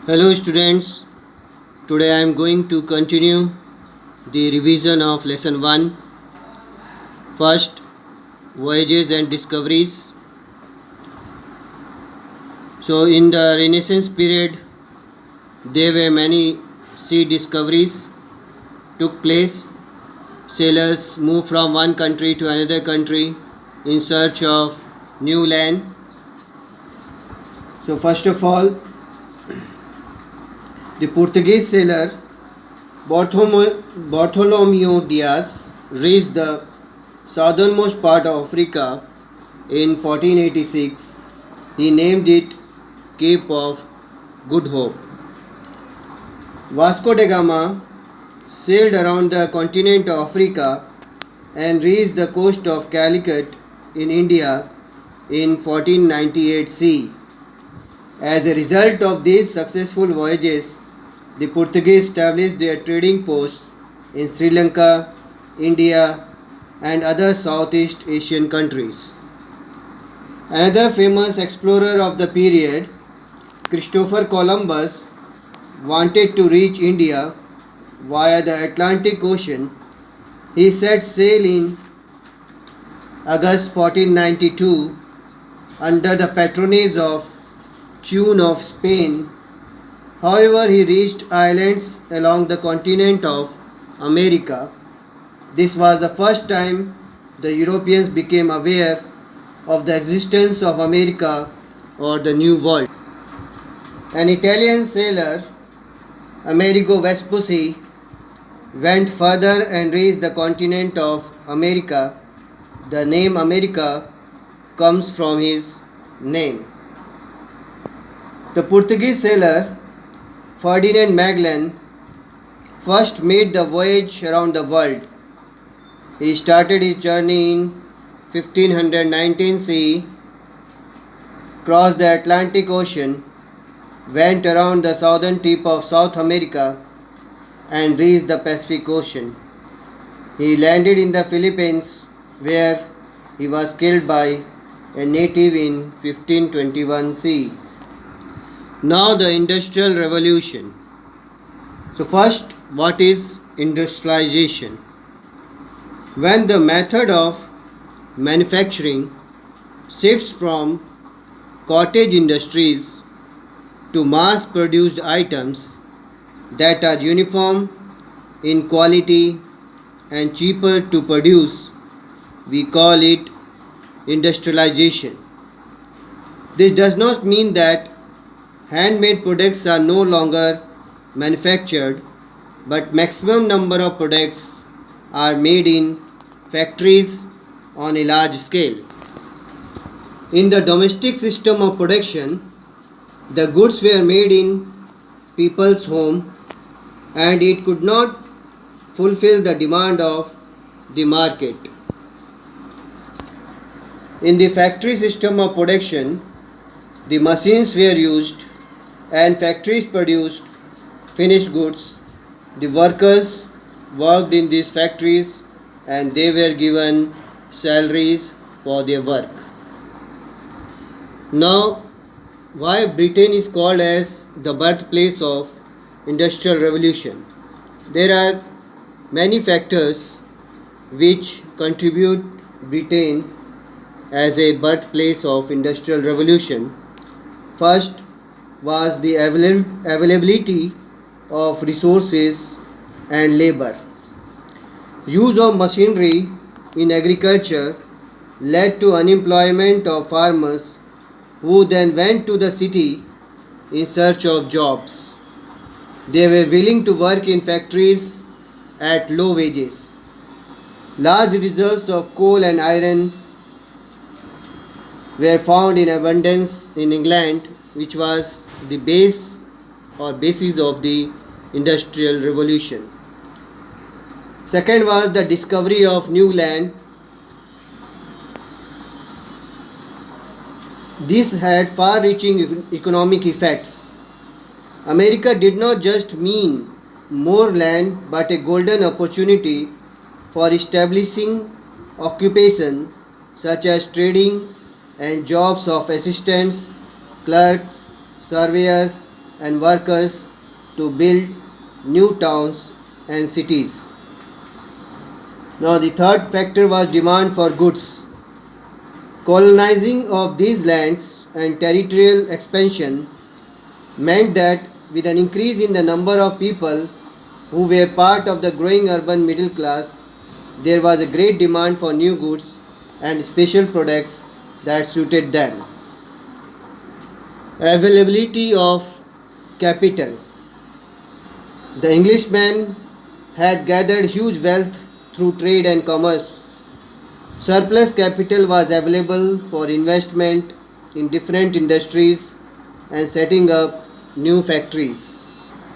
Hello students, today I am going to continue the revision of lesson 1. First, voyages and discoveries. So in the Renaissance period, there were many sea discoveries took place. Sailors moved from one country to another country in search of new land. So first of all, the Portuguese sailor Bartholomew Diaz reached the southernmost part of Africa in 1486. He named it Cape of Good Hope. Vasco da Gama sailed around the continent of Africa and reached the coast of Calicut in India in 1498 C. As a result of these successful voyages, the Portuguese established their trading posts in Sri Lanka, India, and other Southeast Asian countries. Another famous explorer of the period, Christopher Columbus, wanted to reach India via the Atlantic Ocean. He set sail in August 1492 under the patronage of Queen of Spain. However, he reached islands along the continent of America. This was the first time the Europeans became aware of the existence of America or the New World. An Italian sailor, Amerigo Vespucci, went further and reached the continent of America. The name America comes from his name. The Portuguese sailor Ferdinand Magellan first made the voyage around the world. He started his journey in 1519 CE, crossed the Atlantic Ocean, went around the southern tip of South America, and reached the Pacific Ocean. He landed in the Philippines, where he was killed by a native in 1521 CE. Now the Industrial Revolution. So first, what is industrialization? When the method of manufacturing shifts from cottage industries to mass produced items that are uniform in quality and cheaper to produce, we call it industrialization. This does not mean that handmade products are no longer manufactured, but maximum number of products are made in factories on a large scale. In the domestic system of production, the goods were made in people's home and it could not fulfill the demand of the market. In the factory system of production, the machines were used and factories produced finished goods. The workers worked in these factories and they were given salaries for their work. Now, why Britain is called as the birthplace of Industrial Revolution? There are many factors which contribute Britain as a birthplace of Industrial Revolution. First was the availability of resources and labor. Use of machinery in agriculture led to unemployment of farmers who then went to the city in search of jobs. They were willing to work in factories at low wages. Large reserves of coal and iron were found in abundance in England, which was the base or basis of the Industrial Revolution. Second was the discovery of new land. This had far reaching economic effects. America did not just mean more land but a golden opportunity for establishing occupation such as trading and jobs of assistants, clerks, surveyors, and workers to build new towns and cities. Now, the third factor was demand for goods. Colonizing of these lands and territorial expansion meant that with an increase in the number of people who were part of the growing urban middle class, there was a great demand for new goods and special products that suited them. Availability of capital. The Englishmen had gathered huge wealth through trade and commerce. Surplus capital was available for investment in different industries and setting up new factories.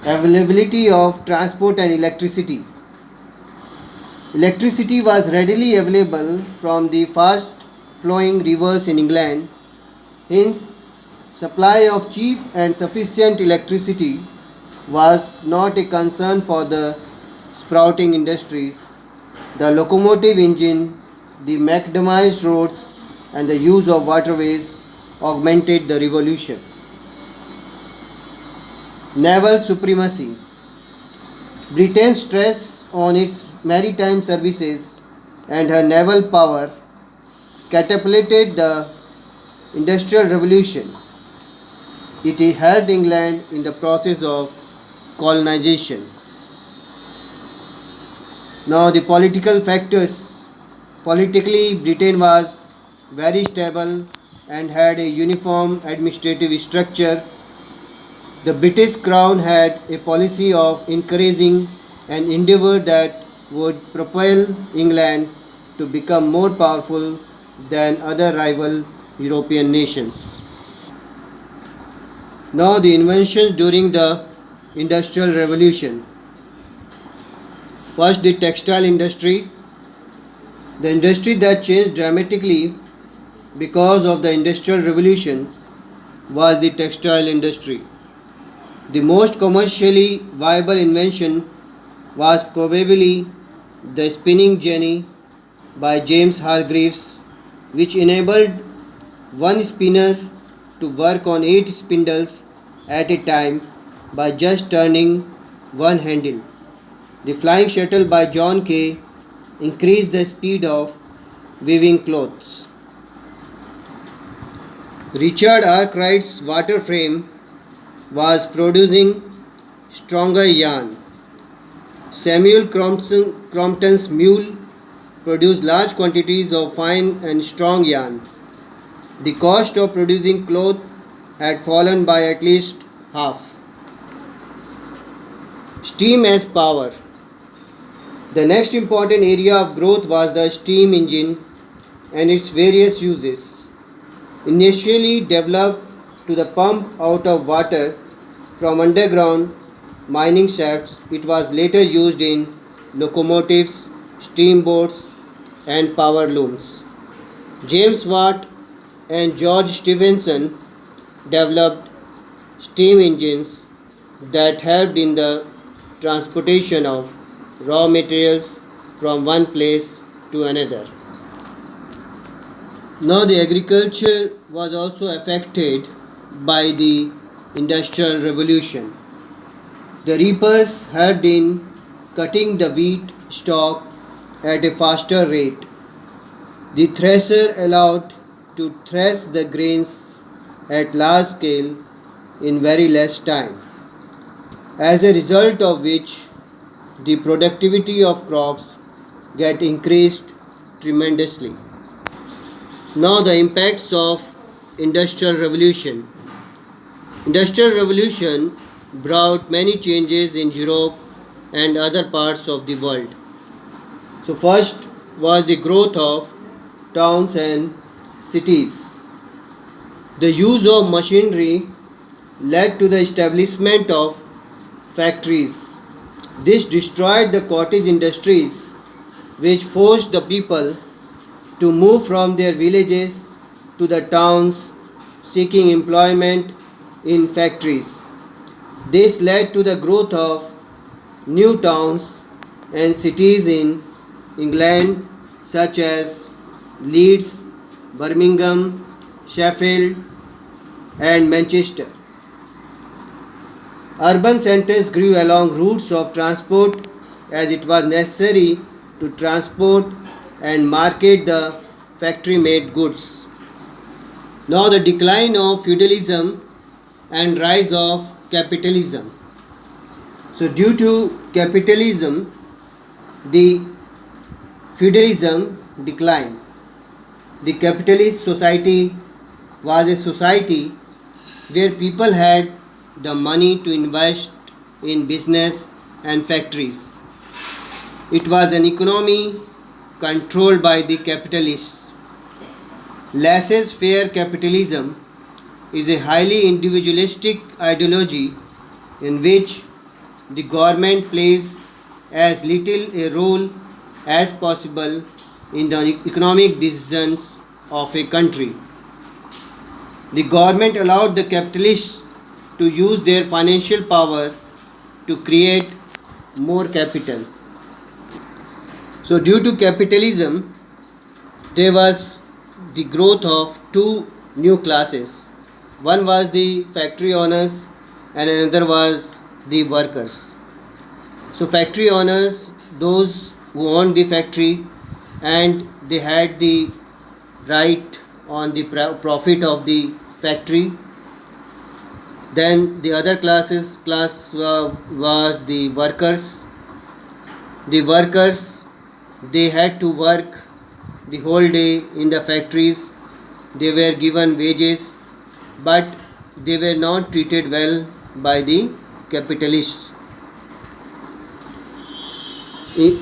Availability of transport and electricity. Electricity was readily available from the fast flowing rivers in England. Hence, supply of cheap and sufficient electricity was not a concern for the sprouting industries. The locomotive engine, the macadamized roads, and the use of waterways augmented the revolution. Naval supremacy. Britain's stress on its maritime services and her naval power catapulted the Industrial Revolution. It helped England in the process of colonization. Now, the political factors. Politically, Britain was very stable and had a uniform administrative structure. The British Crown had a policy of encouraging an endeavour that would propel England to become more powerful than other rival European nations. Now, the inventions during the Industrial Revolution. First, the textile industry. The industry that changed dramatically because of the Industrial Revolution was the textile industry. The most commercially viable invention was probably the spinning jenny by James Hargreaves, which enabled one spinner to work on 8 spindles at a time by just turning one handle. The flying shuttle by John Kay increased the speed of weaving clothes. Richard Arkwright's water frame was producing stronger yarn. Crompton's mule produced large quantities of fine and strong yarn. The cost of producing cloth had fallen by at least half. Steam as power. The next important area of growth was the steam engine and its various uses. Initially developed to the pump out of water from underground mining shafts, it was later used in locomotives, steamboats, and power looms. James Watt and George Stephenson developed steam engines that helped in the transportation of raw materials from one place to another. Now, the agriculture was also affected by the Industrial Revolution. The reapers helped in cutting the wheat stalk at a faster rate. The thresher allowed to thresh the grains at large scale in very less time, as a result of which the productivity of crops get increased tremendously. Now, the impacts of Industrial Revolution. Industrial Revolution brought many changes in Europe and other parts of the world. So first was the growth of towns and cities. The use of machinery led to the establishment of factories. This destroyed the cottage industries, which forced the people to move from their villages to the towns seeking employment in factories. This led to the growth of new towns and cities in England such as Leeds, Birmingham, Sheffield, and Manchester. Urban centers grew along routes of transport as it was necessary to transport and market the factory made goods. Now, the decline of feudalism and rise of capitalism. So, due to capitalism, the feudalism declined. The capitalist society was a society where people had the money to invest in business and factories. It was an economy controlled by the capitalists. Laissez faire capitalism is a highly individualistic ideology in which the government plays as little a role as possible in the economic decisions of a country. The government allowed the capitalists to use their financial power to create more capital. So, due to capitalism, there was the growth of two new classes. One was the factory owners, and another was the workers. So, factory owners, those who owned the factory and they had the right on the profit of the factory. Then the other class was the workers. The workers, they had to work the whole day in the factories. They were given wages, but they were not treated well by the capitalists.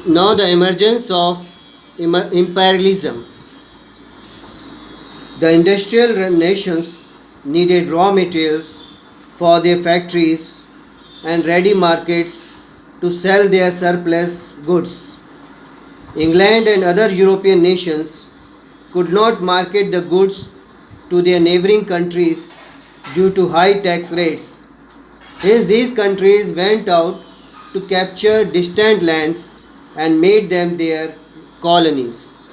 Now, the emergence of imperialism. The industrial nations needed raw materials for their factories and ready markets to sell their surplus goods. England and other European nations could not market the goods to their neighboring countries due to high tax rates. Hence, these countries went out to capture distant lands and made them their colonies.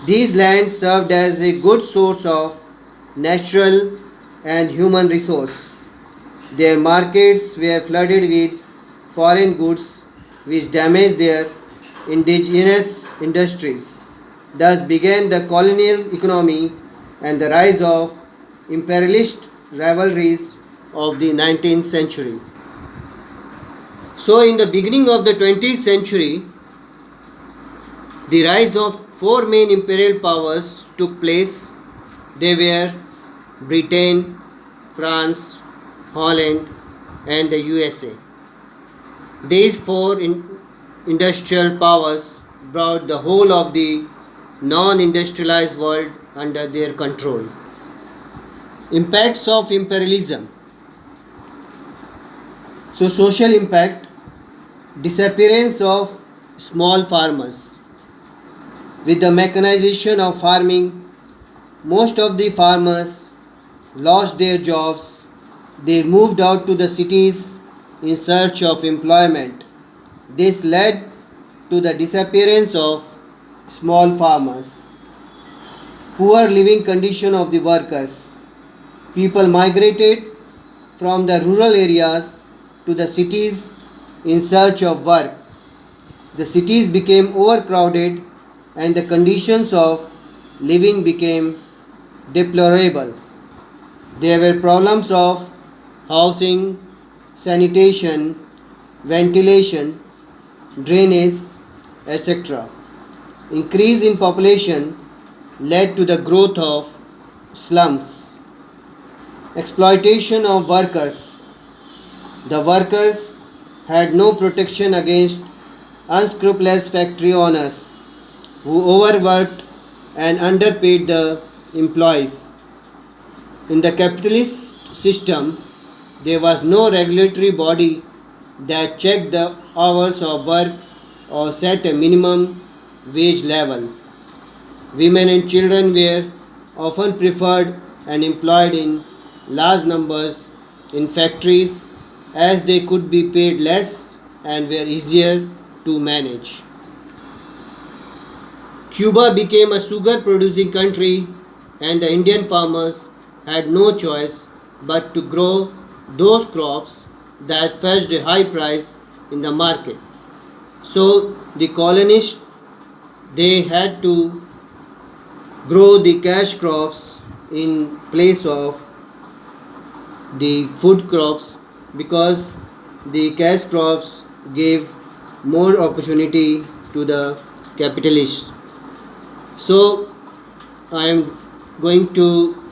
These lands served as a good source of natural and human resource. Their markets were flooded with foreign goods which damaged their indigenous industries. Thus began the colonial economy and the rise of imperialist rivalries of the 19th century. So, in the beginning of the 20th century, the rise of four main imperial powers took place. They were Britain, France, Holland, and the USA. These four industrial powers brought the whole of the non industrialized world under their control. Impacts of imperialism. So, social impact: disappearance of small farmers. With the mechanization of farming, most of the farmers lost their jobs. They moved out to the cities in search of employment. This led to the disappearance of small farmers. Poor living condition of the workers. People migrated from the rural areas to the cities in search of work. The cities became overcrowded and the conditions of living became deplorable. There were problems of housing, sanitation, ventilation, drainage, etc. Increase in population led to the growth of slums. Exploitation of workers. The workers had no protection against unscrupulous factory owners who overworked and underpaid the employees. In the capitalist system, there was no regulatory body that checked the hours of work or set a minimum wage level. Women and children were often preferred and employed in large numbers in factories as they could be paid less and were easier to manage. Cuba became a sugar producing country and the Indian farmers had no choice but to grow those crops that fetched a high price in the market. So the colonists, they had to grow the cash crops in place of the food crops, because the cash crops gave more opportunity to the capitalists. So I am going to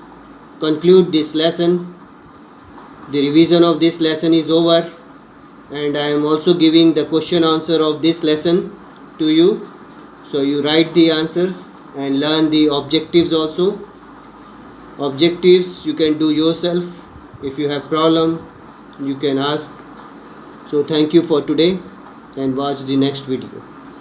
conclude this lesson. The revision of this lesson is over, and I am also giving the question answer of this lesson to you. So you write the answers and learn the objectives also. Objectives you can do yourself. If you have problem, you can ask. So thank you for today, and watch the next video.